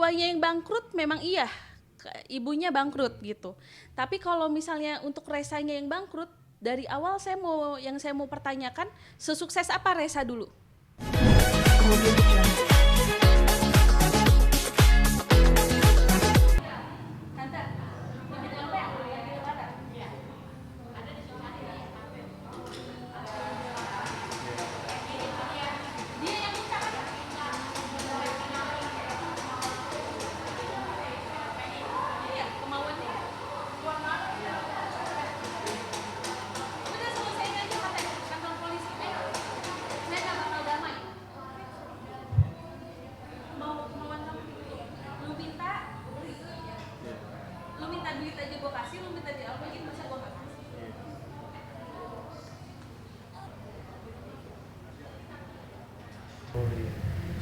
jiwanya yang bangkrut memang iya, ibunya bangkrut gitu. Tapi kalau misalnya untuk Resanya yang bangkrut, dari awal saya mau pertanyakan, sesukses apa Resa dulu? Lu minta duit aja gue kasih, lu minta diapain masa gue gak kasih? Oh iya,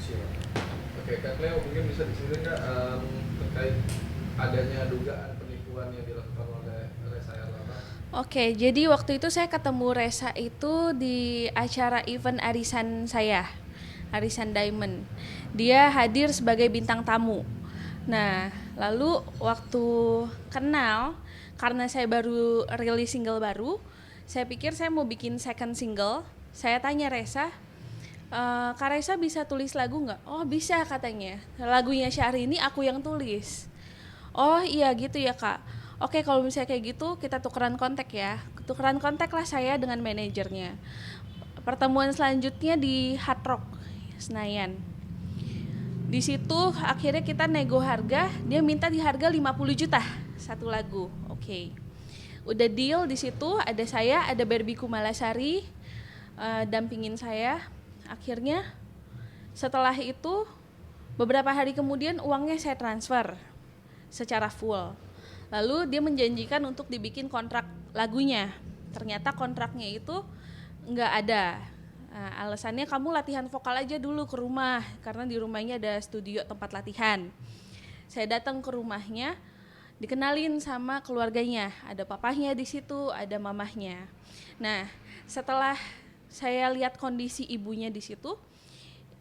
siap. Oke, Kak Cleo mungkin bisa disebutkan Kak terkait adanya dugaan penipuan yang dilakukan oleh Resa Herlambang. Oke, jadi waktu itu saya ketemu Resa itu di acara event arisan saya, arisan Diamond. Dia hadir sebagai bintang tamu. Nah, lalu waktu kenal, karena saya baru rilis single baru, saya pikir saya mau bikin second single. Saya tanya Resa, Kak Resa bisa tulis lagu nggak? Oh bisa katanya. Lagunya Syahrini aku yang tulis. Oh iya gitu ya kak. Oke kalau misalnya kayak gitu kita tukeran kontak ya. Tukeran kontak lah saya dengan manajernya. Pertemuan selanjutnya di Hard Rock Senayan. Di situ akhirnya kita nego harga. Dia minta di harga 50 juta satu lagu. Oke. Udah deal di situ. Ada saya, ada Barbie Kumalasari dampingin saya. Akhirnya setelah itu beberapa hari kemudian uangnya saya transfer secara full. Lalu dia menjanjikan untuk dibikin kontrak lagunya. Ternyata kontraknya itu nggak ada. Nah, alasannya kamu latihan vokal aja dulu ke rumah karena di rumahnya ada studio tempat latihan. Saya datang ke rumahnya, dikenalin sama keluarganya. Ada papahnya di situ, ada mamahnya. Nah, setelah saya lihat kondisi ibunya di situ,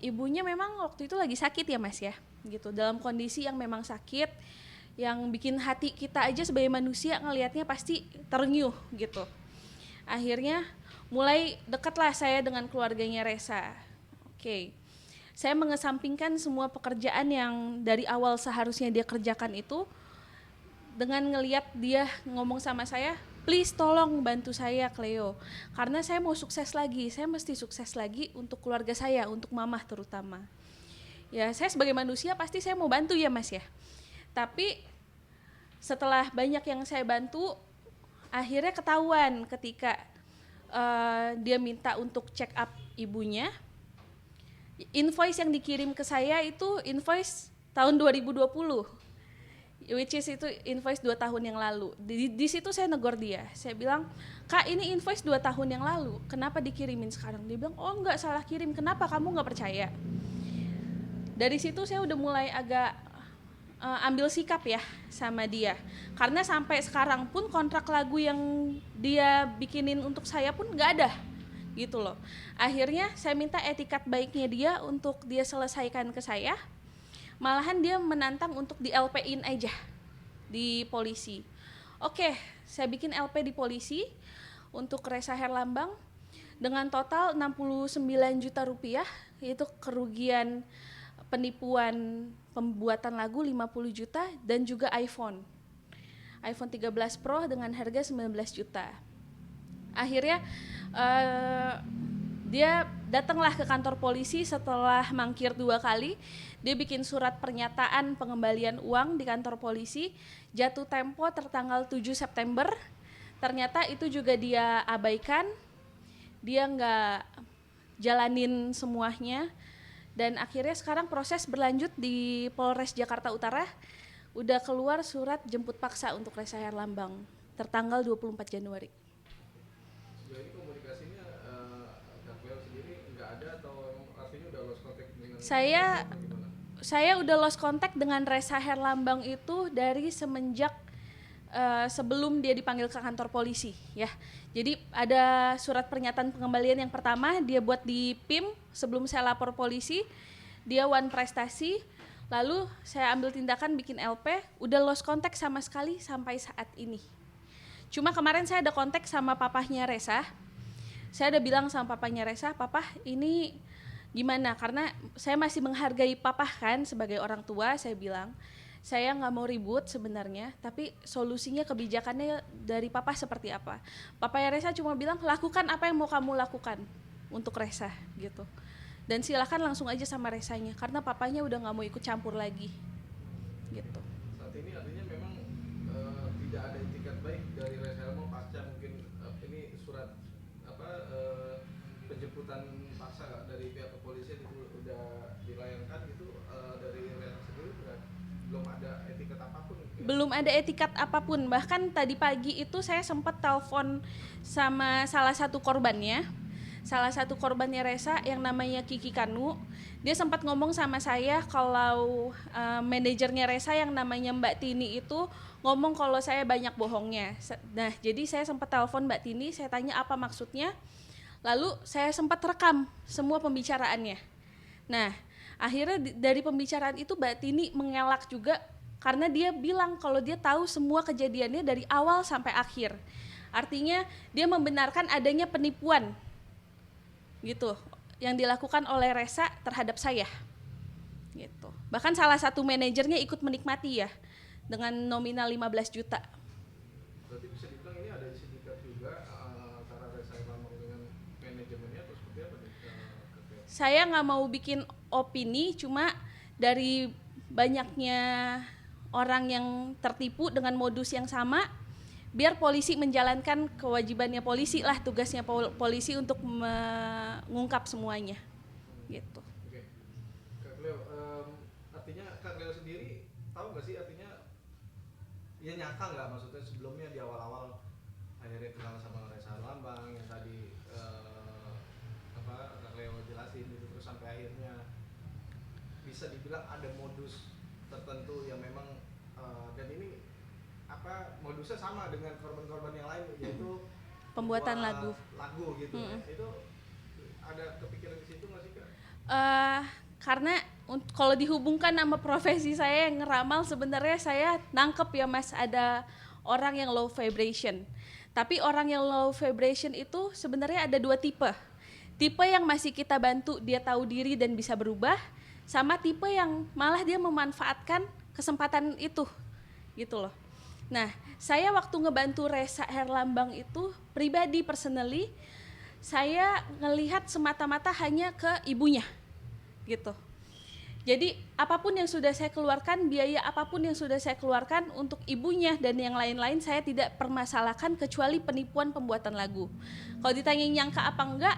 ibunya memang waktu itu lagi sakit ya Mas ya, gitu. Dalam kondisi yang memang sakit, yang bikin hati kita aja sebagai manusia ngelihatnya pasti terenyuh gitu. Akhirnya mulai dekatlah saya dengan keluarganya Resa. Oke. Saya mengesampingkan semua pekerjaan yang dari awal seharusnya dia kerjakan itu dengan ngelihat dia ngomong sama saya, please tolong bantu saya Cleo. Karena saya mau sukses lagi, saya mesti sukses lagi untuk keluarga saya, untuk mamah terutama. Ya saya sebagai manusia pasti saya mau bantu ya Mas ya. Tapi setelah banyak yang saya bantu, akhirnya ketahuan ketika dia minta untuk check up ibunya. Invoice yang dikirim ke saya itu invoice tahun 2020, which is itu invoice 2 tahun yang lalu. Di situ saya negor dia, saya bilang, Kak ini invoice 2 tahun yang lalu, kenapa dikirimin sekarang? Dia bilang, oh enggak salah kirim, kenapa kamu enggak percaya? Dari situ saya udah mulai agak ambil sikap ya sama dia. Karena sampai sekarang pun kontrak lagu yang dia bikinin untuk saya pun enggak ada gitu loh. Akhirnya saya minta etikat baiknya dia untuk dia selesaikan ke saya. Malahan dia menantang untuk di LP-in aja di polisi. Oke, saya bikin LP di polisi untuk Resa Herlambang dengan total 69 juta rupiah, yaitu kerugian penipuan pembuatan lagu 50 juta dan juga iPhone 13 Pro dengan harga 19 juta. Akhirnya dia datanglah ke kantor polisi setelah mangkir 2 kali. Dia bikin surat pernyataan pengembalian uang di kantor polisi, jatuh tempo tertanggal 7 September. Ternyata itu juga dia abaikan, dia nggak jalanin semuanya. Dan akhirnya sekarang proses berlanjut di Polres Jakarta Utara. Udah keluar surat jemput paksa untuk Resa Herlambang tertanggal 24 Januari. Jadi komunikasinya Kak Cleo sendiri nggak ada atau artinya udah lost contact dengan saya udah lost contact dengan Resa Herlambang itu dari semenjak sebelum dia dipanggil ke kantor polisi ya. Jadi ada surat pernyataan pengembalian yang pertama dia buat di PIM sebelum saya lapor polisi. Dia one prestasi. Lalu saya ambil tindakan bikin LP, udah lost contact sama sekali sampai saat ini. Cuma kemarin saya ada kontak sama papahnya Resa. Saya udah bilang sama papahnya Resa, "Papa, ini gimana?" Karena saya masih menghargai papah kan sebagai orang tua, saya bilang. Saya nggak mau ribut sebenarnya, tapi solusinya, kebijakannya dari papa seperti apa. Papanya Resa cuma bilang, "Lakukan apa yang mau kamu lakukan untuk Resa," gitu. Dan silakan langsung aja sama Resanya, karena papanya udah nggak mau ikut campur lagi, gitu. Saat ini artinya memang tidak ada etikat baik dari Resa Herlambang pasca mungkin ini surat penjemputan paksa dari pihak kepolisian itu udah dilayangkan gitu, dari Resa sendiri belum ada etikat apapun gitu ya? Belum ada etikat apapun. Bahkan tadi pagi itu saya sempat telepon sama salah satu korbannya Resa yang namanya Kiki Kanu. Dia sempat ngomong sama saya kalau manajernya Resa yang namanya Mbak Tini itu ngomong kalau saya banyak bohongnya. Nah, jadi saya sempat telepon Mbak Tini, saya tanya apa maksudnya. Lalu saya sempat rekam semua pembicaraannya. Nah, akhirnya dari pembicaraan itu Mbak Tini mengelak juga, karena dia bilang kalau dia tahu semua kejadiannya dari awal sampai akhir. Artinya dia membenarkan adanya penipuan gitu yang dilakukan oleh Resa terhadap saya gitu. Bahkan salah satu manajernya ikut menikmati ya dengan nominal 15 juta. Berarti bisa dibilang ini ada sindikat juga antara Resa Herlambang dengan manajemennya atau seperti apa nih? Saya nggak mau bikin opini, cuma dari banyaknya orang yang tertipu dengan modus yang sama, biar polisi menjalankan kewajibannya polisi lah, tugasnya polisi untuk mengungkap semuanya gitu. Oke. Kak Cleo, artinya Kak Cleo sendiri tahu nggak sih artinya ya nyangka nggak maksudnya sebelumnya di awal-awal akhirnya kenal sama Resa Herlambang yang tadi Kak Cleo jelasin gitu, terus sampai akhirnya bisa dibilang ada modus tertentu yang memang dan ini modusnya sama dengan korban-korban yang lain, yaitu pembuatan lagu gitu. Itu ada kepikiran di situ nggak sih Kak? Karena kalau dihubungkan sama profesi saya yang ngeramal, sebenarnya saya nangkep ya Mas, ada orang yang low vibration. Tapi orang yang low vibration itu sebenarnya ada dua tipe. Tipe yang masih kita bantu dia tahu diri dan bisa berubah, sama tipe yang malah dia memanfaatkan kesempatan itu gitu loh. Nah, saya waktu ngebantu Resa Herlambang itu pribadi, personally, saya ngelihat semata-mata hanya ke ibunya gitu. Jadi apapun yang sudah saya keluarkan, biaya apapun yang sudah saya keluarkan untuk ibunya dan yang lain-lain, saya tidak permasalahkan kecuali penipuan pembuatan lagu. Kalau ditanya nyangka apa enggak,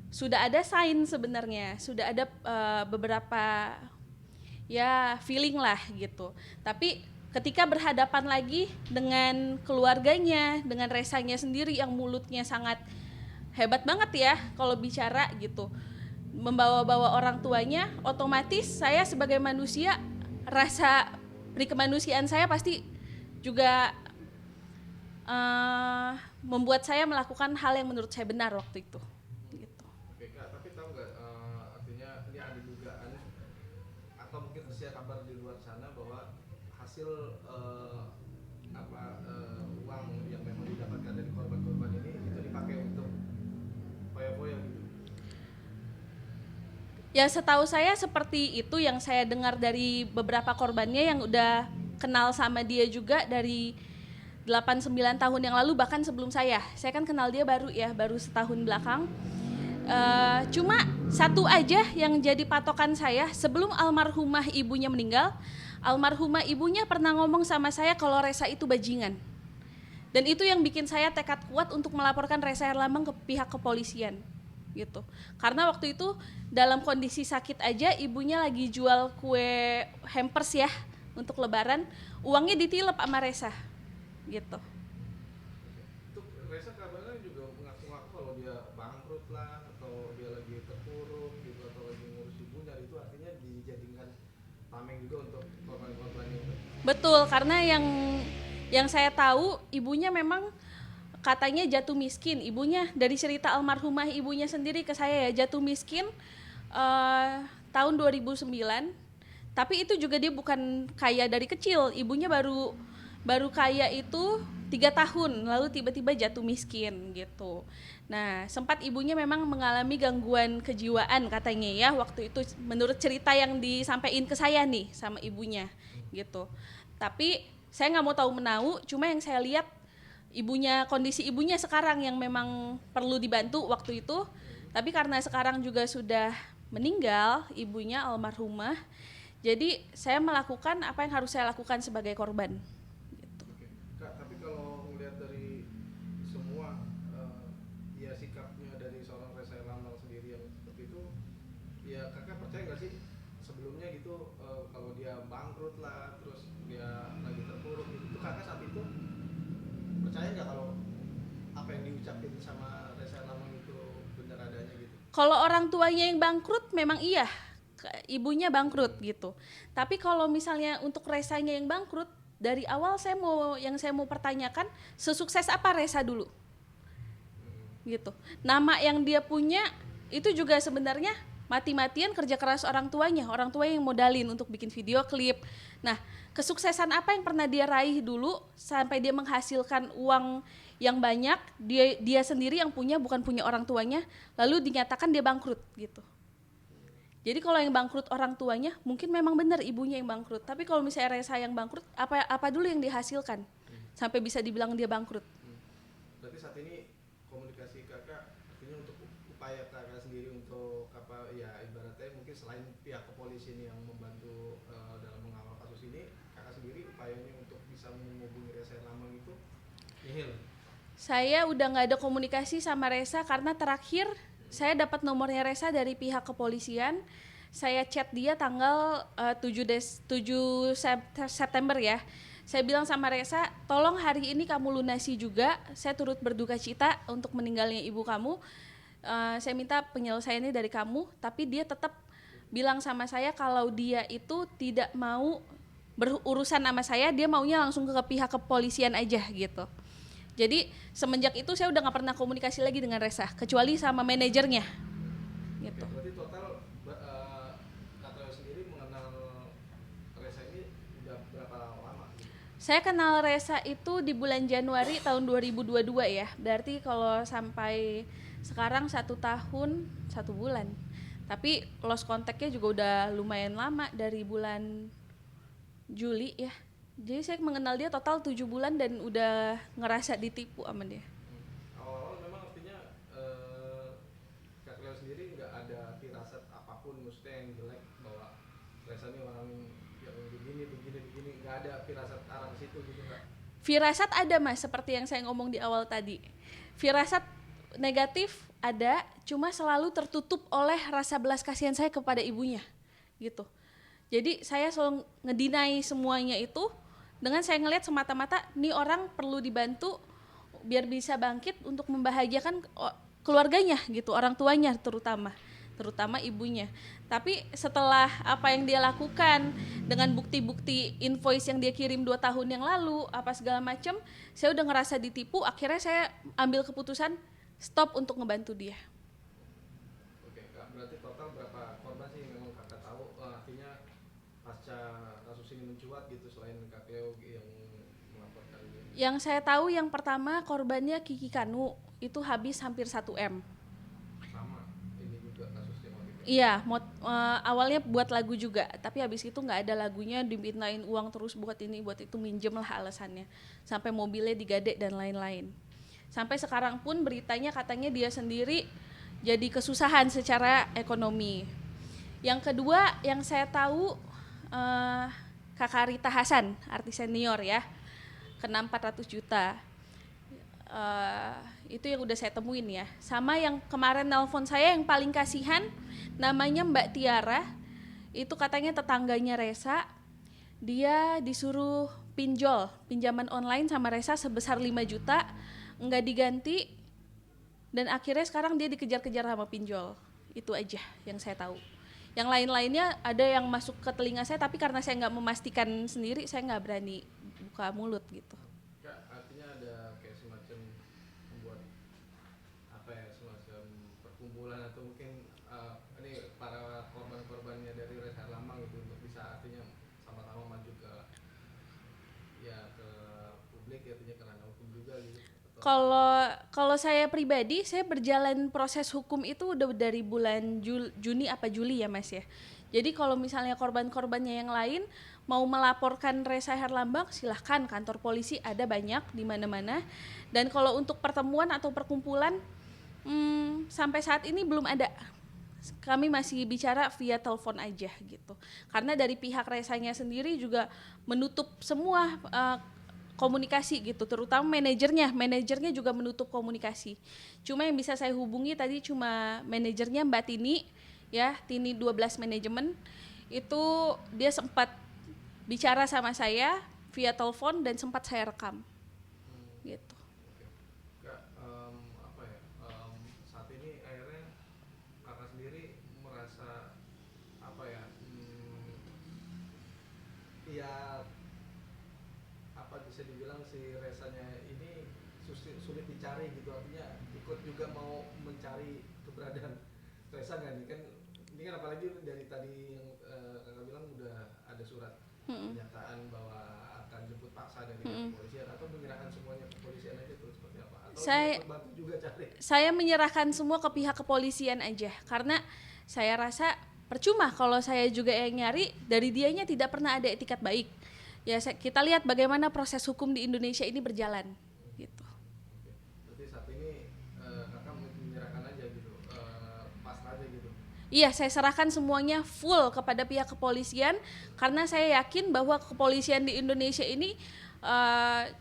sudah ada sign sebenarnya, sudah ada beberapa ya feeling lah gitu. Tapi ketika berhadapan lagi dengan keluarganya, dengan Resanya sendiri yang mulutnya sangat hebat banget ya kalau bicara gitu, membawa-bawa orang tuanya, otomatis saya sebagai manusia, rasa perikemanusiaan saya pasti juga membuat saya melakukan hal yang menurut saya benar waktu itu gitu. Oke Kak, tapi tahu nggak artinya ini ada dugaan atau mungkin tersiar kabar di luar sana bahwa hasil uang yang memang didapatkan dari korban-korban ini itu dipakai untuk foya-foya gitu? Ya setahu saya seperti itu yang saya dengar dari beberapa korbannya yang udah kenal sama dia juga dari 8-9 tahun yang lalu, bahkan sebelum saya kan kenal dia baru setahun belakang. Cuma satu aja yang jadi patokan saya, sebelum almarhumah ibunya meninggal, almarhumah ibunya pernah ngomong sama saya kalau Resa itu bajingan. Dan itu yang bikin saya tekad kuat untuk melaporkan Resa Herlambang ke pihak kepolisian gitu. Karena waktu itu dalam kondisi sakit aja, ibunya lagi jual kue hampers ya untuk lebaran, uangnya ditilep sama Resa gitu. Untuk Resa kabarnya juga mengaku-ngaku kalau dia bangkrut lah, atau dia lagi terpuruk gitu, atau lagi ngurus ibunya, itu artinya dijadikan tameng juga untuk korban-korban itu. Betul, karena yang saya tahu ibunya memang katanya jatuh miskin. Ibunya, dari cerita almarhumah ibunya sendiri ke saya ya, jatuh miskin tahun 2009. Tapi itu juga dia bukan kaya dari kecil, ibunya baru baru kaya itu 3 tahun, lalu tiba-tiba jatuh miskin gitu. Nah, sempat ibunya memang mengalami gangguan kejiwaan katanya ya waktu itu menurut cerita yang disampaikan ke saya nih sama ibunya gitu. Tapi saya nggak mau tahu menau, cuma yang saya lihat ibunya, kondisi ibunya sekarang yang memang perlu dibantu waktu itu. Tapi karena sekarang juga sudah meninggal ibunya almarhumah, jadi saya melakukan apa yang harus saya lakukan sebagai korban gitu. Oke. Kak, tapi kalau melihat dari semua ya sikapnya dari seorang Resa Herlambang sendiri yang seperti itu, ya kakak percaya nggak sih sebelumnya gitu kalau dia bangkrut lah, terus dia lagi terpuruk gitu, itu kakak saat itu percaya nggak kalau apa yang diucapin sama Resa Herlambang itu benar adanya gitu? Kalau orang tuanya yang bangkrut memang iya, ibunya bangkrut gitu. Tapi kalau misalnya untuk Resanya yang bangkrut, dari awal saya mau pertanyakan, sesukses apa Resa dulu? Gitu. Nama yang dia punya itu juga sebenarnya mati-matian kerja keras orang tuanya yang modalin untuk bikin video klip. Nah, kesuksesan apa yang pernah dia raih dulu sampai dia menghasilkan uang yang banyak, dia sendiri yang punya, bukan punya orang tuanya, lalu dinyatakan dia bangkrut gitu. Jadi kalau yang bangkrut orang tuanya, mungkin memang benar ibunya yang bangkrut. Tapi kalau misalnya Resa yang bangkrut, apa dulu yang dihasilkan sampai bisa dibilang dia bangkrut? Berarti saat ini komunikasi kakak artinya untuk upaya kakak sendiri untuk apa ya ibaratnya mungkin selain pihak kepolisian yang membantu dalam mengawal kasus ini, kakak sendiri upayanya untuk bisa menghubungi Resa Herlambang itu nihil. Saya udah nggak ada komunikasi sama Resa karena terakhir saya dapat nomornya Resa dari pihak kepolisian. Saya chat dia tanggal 7 September ya. Saya bilang sama Resa, tolong hari ini kamu lunasi juga. Saya turut berduka cita untuk meninggalnya ibu kamu. Saya minta penyelesaiannya dari kamu. Tapi dia tetap bilang sama saya kalau dia itu tidak mau berurusan sama saya, dia maunya langsung ke pihak kepolisian aja gitu. Jadi semenjak itu saya udah nggak pernah komunikasi lagi dengan Resa, kecuali sama manajernya. Gitu. Oke, berarti total Kak Leo sendiri mengenal Resa ini udah berapa lama gitu? Saya kenal Resa itu di bulan Januari tahun 2022 ya. Berarti kalau sampai sekarang 1 tahun 1 bulan. Tapi lost kontaknya juga udah lumayan lama dari bulan Juli ya. Jadi saya mengenal dia total 7 bulan dan udah ngerasa ditipu sama dia. Awal-awal memang artinya Kak Leo sendiri nggak ada firasat apapun maksudnya yang jelek bahwa Resa ini orang yang begini nggak ada firasat arah ke situ gitu nggak? Firasat ada mas, seperti yang saya ngomong di awal tadi. Firasat negatif ada, cuma selalu tertutup oleh rasa belas kasihan saya kepada ibunya gitu. Jadi saya selalu ngedinai semuanya itu dengan saya ngelihat semata-mata nih orang perlu dibantu biar bisa bangkit untuk membahagiakan keluarganya gitu, orang tuanya terutama ibunya. Tapi setelah apa yang dia lakukan dengan bukti-bukti invoice yang dia kirim 2 tahun yang lalu apa segala macam, saya udah ngerasa ditipu. Akhirnya saya ambil keputusan stop untuk ngebantu dia. Oke, Kak, berarti total berapa korban sih yang memang kakak tahu artinya pasca kasus ini mencuat gitu selain Kak Leo yang melaporkan ini? Yang saya tahu yang pertama korbannya Kiki Kanu itu habis hampir 1 M. Sama ini juga kasusnya waktu itu. Iya, awalnya buat lagu juga, tapi habis itu nggak ada lagunya, dimintain uang terus buat ini buat itu, minjem lah alasannya, sampai mobilnya digadek dan lain-lain. Sampai sekarang pun beritanya katanya dia sendiri jadi kesusahan secara ekonomi. Yang kedua yang saya tahu Kakak Rita Hasan, artis senior ya, kena 400 juta. Itu yang udah saya temuin ya. Sama yang kemarin nelpon saya yang paling kasihan, namanya Mbak Tiara. Itu katanya tetangganya Resa. Dia disuruh pinjaman online sama Resa sebesar 5 juta, nggak diganti, dan akhirnya sekarang dia dikejar-kejar sama pinjol. Itu aja yang saya tahu. Yang lain-lainnya ada yang masuk ke telinga saya, tapi karena saya nggak memastikan sendiri, saya nggak berani buka mulut gitu. Kak, artinya ada kayak semacam membuat apa ya semacam perkumpulan atau mungkin ini para korban-korbannya dari Resa Herlambang gitu untuk bisa artinya jadinya ke ranah hukum juga gitu? Kalau saya pribadi, saya berjalan proses hukum itu udah dari bulan Juni apa Juli ya Mas ya. Jadi kalau misalnya korban-korbannya yang lain mau melaporkan Reza Herlambang, silahkan, kantor polisi ada banyak di mana-mana. Dan kalau untuk pertemuan atau perkumpulan, sampai saat ini belum ada. Kami masih bicara via telepon aja gitu. Karena dari pihak Rezanya sendiri juga menutup semua komunikasi gitu, terutama manajernya juga menutup komunikasi. Cuma yang bisa saya hubungi tadi cuma manajernya Mbak Tini, ya, Tini 12 manajemen. Itu dia sempat bicara sama saya via telepon dan sempat saya rekam. Gitu. Kak, apa ya, saat ini akhirnya kakak sendiri merasa apa ya, ya apa bisa dibilang si Rezanya ini sulit dicari gitu, artinya ikut juga mau mencari keberadaan Reza nggak nih, kan ini kan apalagi dari tadi yang kakak bilang udah ada surat pernyataan bahwa akan jemput paksa dari kepolisian, atau menyerahkan semuanya ke kepolisian aja tuh, seperti apa, atau bantu juga cari? Saya menyerahkan semua ke pihak kepolisian aja, karena saya rasa percuma kalau saya juga yang nyari, dari dianya tidak pernah ada etikat baik. Ya kita lihat bagaimana proses hukum di Indonesia ini berjalan gitu. Berarti saat ini kakak menyerahkan aja gitu, pasrah aja gitu? Iya, saya serahkan semuanya full kepada pihak kepolisian, karena saya yakin bahwa kepolisian di Indonesia ini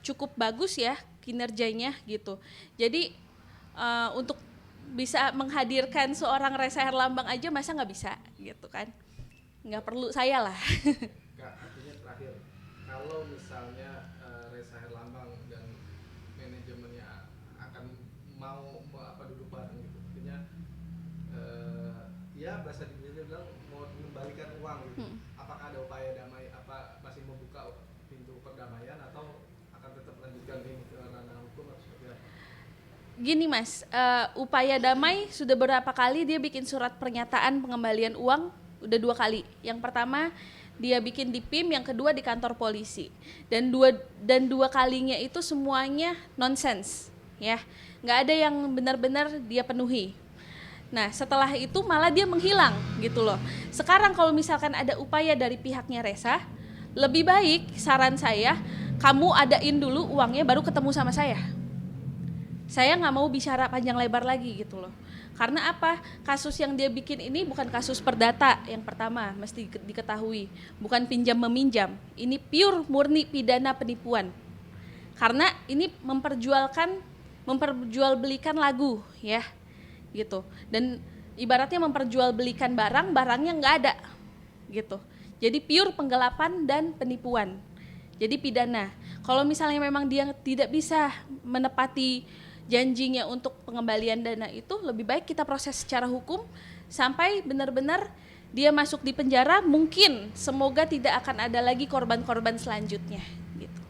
cukup bagus ya kinerjanya gitu. Jadi untuk bisa menghadirkan seorang Reza Herlambang aja masa nggak bisa gitu kan? Nggak perlu saya lah. Kak, artinya terakhir, kalau misalnya Reza Herlambang dan manajemennya akan mau duduk bareng gitu, artinya ya bahasa Indonesia bilang mau mengembalikan uang gitu, apakah ada upaya damai, apa masih membuka pintu perdamaian, atau akan tetap lanjutkan ini ke ranah hukum atau seperti apa? Gini Mas, upaya damai sudah berapa kali dia bikin surat pernyataan pengembalian uang, udah 2 kali. Yang pertama dia bikin di PIM, yang kedua di kantor polisi. Dan dua kalinya itu semuanya nonsens, ya. Nggak ada yang benar-benar dia penuhi. Nah, setelah itu malah dia menghilang gitu loh. Sekarang kalau misalkan ada upaya dari pihaknya Reza, lebih baik saran saya, kamu adain dulu uangnya baru ketemu sama saya. Saya nggak mau bicara panjang lebar lagi gitu loh. Karena apa? Kasus yang dia bikin ini bukan kasus perdata, yang pertama mesti diketahui. Bukan pinjam meminjam. Ini pure murni pidana penipuan. Karena ini memperjualbelikan lagu, ya, gitu. Dan ibaratnya memperjualbelikan barangnya nggak ada, gitu. Jadi pure penggelapan dan penipuan. Jadi pidana. Kalau misalnya memang dia tidak bisa menepati janjinya untuk pengembalian dana itu, lebih baik kita proses secara hukum sampai benar-benar dia masuk di penjara. Mungkin semoga tidak akan ada lagi korban-korban selanjutnya gitu.